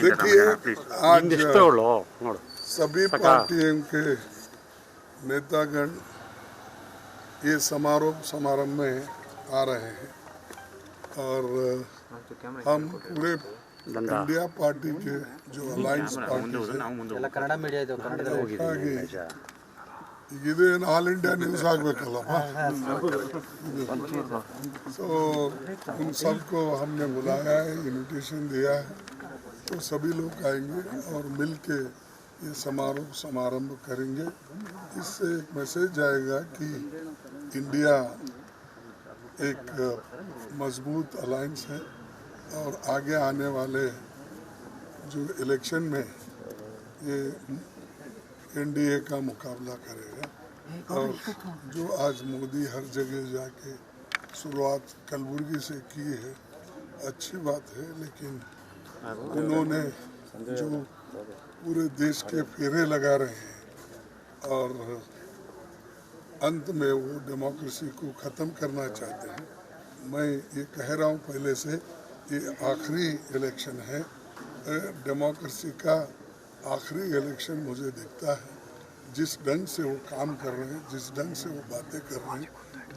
देखिए आज सभी पार्टियों के नेतागण ये समारोह में आ रहे हैं और हम पूरे इंडिया पार्टी के जो अलायंस पार्टी इदेन ऑल इंडिया न्यूज़ ಆಗಬೇಕಲ್ಲಪ್ಪ सो उन सबको हमने बुलाया है, इनविटेशन दिया है, तो सभी लोग आएंगे और मिलके ये समारंभ करेंगे। इससे एक मैसेज जाएगा कि इंडिया एक मजबूत अलायंस है और आगे आने वाले जो इलेक्शन में ये एनडीए का मुकाबला करेगा। और जो आज मोदी हर जगह जाके शुरुआत कलबुर्गी से की है, अच्छी बात है, लेकिन उन्होंने जो पूरे देश के फेरे लगा रहे हैं और अंत में वो डेमोक्रेसी को ख़त्म करना चाहते हैं। मैं ये कह रहा हूँ पहले से, ये आखिरी इलेक्शन है, डेमोक्रेसी का आखिरी इलेक्शन मुझे दिखता है। जिस ढंग से वो काम कर रहे हैं, जिस ढंग से वो बातें कर रहे हैं,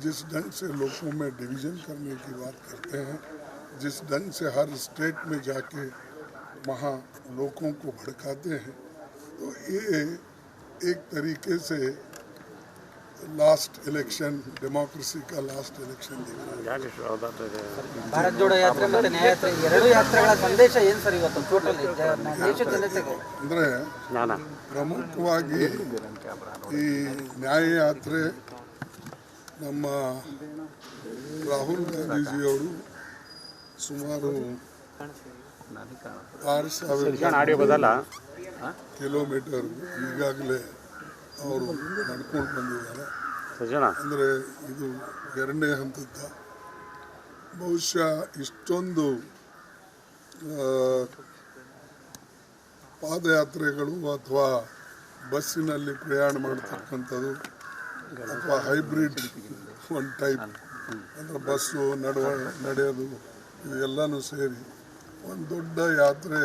जिस ढंग से लोगों में डिवीज़न करने की बात करते हैं, जिस ढंग से हर स्टेट में जाके वहाँ लोगों को भड़काते हैं, तो ये एक तरीके से लास्ट इलेक्शन, डेमोक्रेसी का लास्ट इलेक्शन दिख रहा है। भारत जोड़ो यात्रा ಮತ್ತು ನ್ಯಾಯಯಾತ್ರೆ ಎರಡು ಯಾತ್ರೆಗಳ ಸಂದೇಶ ಏನು ಸರ್ ಇವತ್ತು ಟೋಟಲ್ ದೇಶದ ಜನತೆಗೆ? ಅಂದರೆ ಪ್ರಮುಖವಾಗಿ ಈ ನ್ಯಾಯಯಾತ್ರೆ ನಮ್ಮ ರಾಹುಲ್ ಗಾಂಧೀಜಿಯವರು ಸುಮಾರು 6,000 ಕಿಲೋಮೀಟರ್ ಈಗಾಗಲೇ ಅವರು ನಡ್ಕೊಂಡು ಬಂದಿದ್ದಾರೆ. ಅಂದರೆ ಇದು ಎರಡನೇ ಹಂತದ. ಬಹುಶಃ ಇಷ್ಟೊಂದು ಪಾದಯಾತ್ರೆಗಳು ಅಥವಾ ಬಸ್ಸಿನಲ್ಲಿ ಪ್ರಯಾಣ ಮಾಡ್ತಕ್ಕಂಥದ್ದು ಅಥವಾ ಹೈಬ್ರಿಡ್ ಒನ್ ಟೈಪ್ ಅಂದರೆ ಬಸ್ಸು ನಡೆಯೋದು ಇದೆಲ್ಲನೂ ಸೇರಿ ಒಂದು ದೊಡ್ಡ ಯಾತ್ರೆ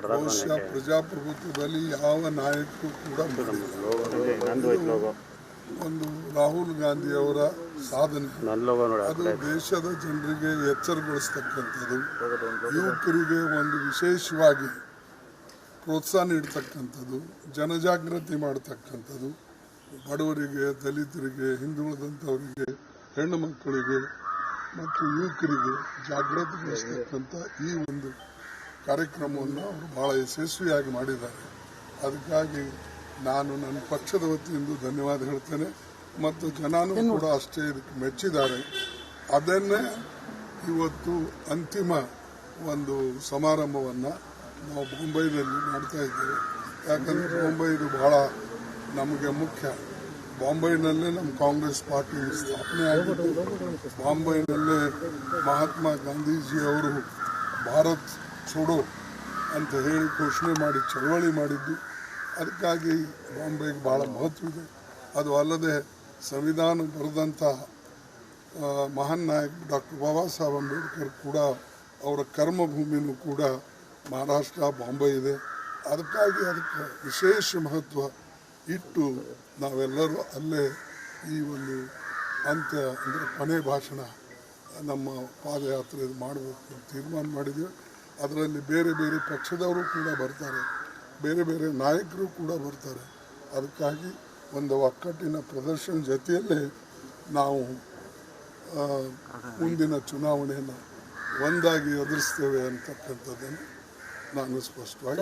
ಬಹುಶಃ ಪ್ರಜಾಪ್ರಭುತ್ವದಲ್ಲಿ ಯಾವ ನಾಯಕರು ಕೂಡ ಒಂದು ರಾಹುಲ್ ಗಾಂಧಿ ಅವರ ಸಾಧನೆ. ಅದು ದೇಶದ ಜನರಿಗೆ ಎಚ್ಚರಗೊಳಿಸ್ತಕ್ಕಂಥದ್ದು, ಯುವಕರಿಗೆ ಒಂದು ವಿಶೇಷವಾಗಿ ಪ್ರೋತ್ಸಾಹ ನೀಡ್ತಕ್ಕಂಥದ್ದು, ಜನಜಾಗೃತಿ ಮಾಡ್ತಕ್ಕಂಥದ್ದು, ಬಡವರಿಗೆ, ದಲಿತರಿಗೆ, ಹಿಂದುಳಿದಂಥವರಿಗೆ, ಹೆಣ್ಣು ಮಕ್ಕಳಿಗೆ ಮತ್ತು ಯುವಕರಿಗೆ ಜಾಗೃತಿಗೊಳಿಸ್ತಕ್ಕಂಥ ಈ ಒಂದು ಕಾರ್ಯಕ್ರಮವನ್ನು ಅವರು ಬಹಳ ಯಶಸ್ವಿಯಾಗಿ ಮಾಡಿದ್ದಾರೆ. ಅದಕ್ಕಾಗಿ ನಾನು ನನ್ನ ಪಕ್ಷದ ವತಿಯಿಂದ ಧನ್ಯವಾದ ಹೇಳ್ತೇನೆ ಮತ್ತು ಜನನೂ ಕೂಡ ಅಷ್ಟೇ ಇದಕ್ಕೆ ಮೆಚ್ಚಿದ್ದಾರೆ. ಅದನ್ನೇ ಇವತ್ತು ಅಂತಿಮ ಒಂದು ಸಮಾರಂಭವನ್ನು ನಾವು ಬಾಂಬೆನಲ್ಲಿ ಮಾಡ್ತಾ ಇದ್ದೇವೆ. ಯಾಕಂದರೆ ಬಾಂಬೆದು ಬಹಳ ನಮಗೆ ಮುಖ್ಯ. ಬಾಂಬೆನಲ್ಲೇ ನಮ್ಮ ಕಾಂಗ್ರೆಸ್ ಪಾರ್ಟಿ ಸ್ಥಾಪನೆ ಆಗಿದ್ದು, ಬಾಂಬೆನಲ್ಲೇ ಮಹಾತ್ಮ ಗಾಂಧೀಜಿಯವರು ಭಾರತ್ ಛೋಡೋ ಅಂತ ಹೇಳಿ ಘೋಷಣೆ ಮಾಡಿ ಚಳವಳಿ ಮಾಡಿದ್ದು. ಅದಕ್ಕಾಗಿ ಬಾಂಬೆಗೆ ಭಾಳ ಮಹತ್ವವಿದೆ. ಅದು ಅಲ್ಲದೆ ಸಂವಿಧಾನ ಬರೆದಂಥ ಮಹಾನ್ ನಾಯಕ ಡಾಕ್ಟರ್ ಬಾಬಾ ಸಾಹೇಬ್ ಅಂಬೇಡ್ಕರ್ ಕೂಡ ಅವರ ಕರ್ಮಭೂಮಿನೂ ಕೂಡ ಮಹಾರಾಷ್ಟ್ರ ಬಾಂಬೆ ಇದೆ. ಅದಕ್ಕಾಗಿ ಅದಕ್ಕೆ ವಿಶೇಷ ಮಹತ್ವ ಇಟ್ಟು ನಾವೆಲ್ಲರೂ ಅಲ್ಲೇ ಈ ಒಂದು ಅಂತ್ಯ ಅಂದರೆ ಕೊನೆ ಭಾಷಣ ನಮ್ಮ ಪಾದಯಾತ್ರೆ ಮಾಡಬೇಕು ತೀರ್ಮಾನ ಮಾಡಿದ್ದೀವಿ. ಅದರಲ್ಲಿ ಬೇರೆ ಬೇರೆ ಪಕ್ಷದವರು ಕೂಡ ಬರ್ತಾರೆ, ಬೇರೆ ಬೇರೆ ನಾಯಕರು ಕೂಡ ಬರ್ತಾರೆ. ಅದಕ್ಕಾಗಿ ಒಂದು ಒಕ್ಕಟ್ಟಿನ ಪ್ರದರ್ಶನ ಜೊತೆಯಲ್ಲೇ ನಾವು ಮುಂದಿನ ಚುನಾವಣೆಯನ್ನು ಒಂದಾಗಿ ಎದುರಿಸ್ತೇವೆ ಅಂತಕ್ಕಂಥದ್ದನ್ನು ನಾನು ಸ್ಪಷ್ಟವಾಗಿ